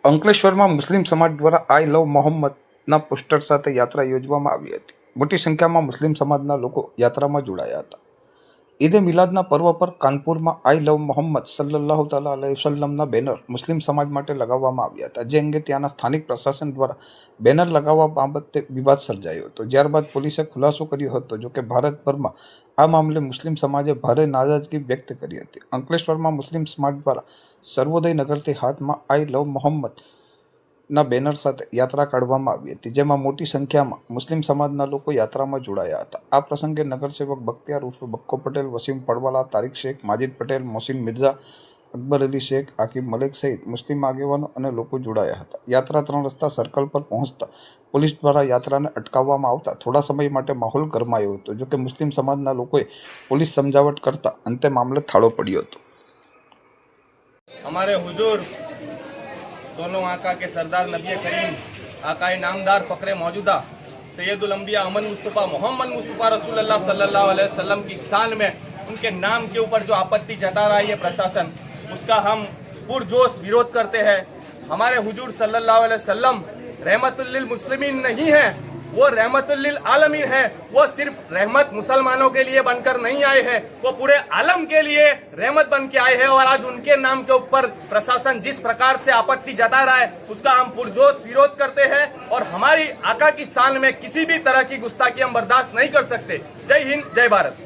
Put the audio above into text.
અંકલેશ્વરમાં મુસ્લિમ સમાજ દ્વારા આઈ લવ મોહમ્મદના પોસ્ટર સાથે યાત્રા યોજવામાં આવી હતી. મોટી સંખ્યામાં મુસ્લિમ સમાજના લોકો યાત્રામાં જોડાયા હતા. ઈદે મિલાદના પર્વ પર કાનપુરમાં આઈ લવ મોહમ્મદ સલ્લલ્લાહુ તઆલા અલૈહિ વસલ્લમના બેનર મુસ્લિમ સમાજ માટે લગાવવામાં આવ્યા હતા, જે અંગે ત્યાંના સ્થાનિક પ્રશાસન દ્વારા બેનર લગાવવા બાબતે વિવાદ સર્જાયો હતો. ત્યારબાદ પોલીસે ખુલાસો કર્યો હતો. જોકે ભારતભરમાં આ મામલે મુસ્લિમ સમાજે ભારે નારાજગી વ્યક્ત કરી હતી. અંકલેશ્વરમાં મુસ્લિમ સમાજ દ્વારા સર્વોદય નગરથી હાથમાં આઈ લવ મોહમ્મદ ના બેનર સાથે યાત્રા કાઢવામાં આવી હતી, જેમાં મોટી સંખ્યામાં મુસ્લિમ સમાજના લોકો યાત્રામાં જોડાયા હતા. આ પ્રસંગે નગરસેવક બખ્તિયાર ઉર્ફે બક્કો પટેલ, વસીમ પડવાલા, તારીક શેખ, માજીદ પટેલ, મોહસિન મિર્ઝા, અકબર અલી શેખ, આકિબ મલેક સહિત મુસ્લિમ આગેવાનો અને લોકો જોડાયા હતા. યાત્રા 3 રસ્તા સર્કલ પર પહોંચતા પોલીસ દ્વારા યાત્રાને અટકાવવામાં આવતા થોડા સમય માટે માહોલ ગરમાયો હતો. જોકે મુસ્લિમ સમાજના લોકોએ પોલીસ સમજાવટ કરતા અંતે મામલે થાળો પડ્યો હતો. हमारे हुजूर दोनों आका के सरदार नबी करीम आकाए नामदार फ़क्रे मौजूदा सैयदुल अंबिया अमन मुस्तफ़ा मोहम्मद मुस्तफ़ा रसूलुल्लाह सल्लल्लाहु अलैहि वसल्लम की शान में उनके नाम के ऊपर जो आपत्ति जता रहा है ये प्रशासन, उसका हम पुरजोश विरोध करते हैं. हमारे हुजूर सल्लल्लाहु अलैहि वसल्लम रहमतुल लिल मुस्लिमीन नहीं है, वो रहमतुल लिल आलमीन है. वो सिर्फ रहमत मुसलमानों के लिए बनकर नहीं आए हैं, वो पूरे आलम के लिए रहमत बन के आए हैं. और आज उनके नाम के ऊपर प्रशासन जिस प्रकार से आपत्ति जता रहा है उसका हम पुरजोश विरोध करते हैं. और हमारी आका की शान में किसी भी तरह की गुस्ताखी हम बर्दाश्त नहीं कर सकते. जय हिंद, जय भारत.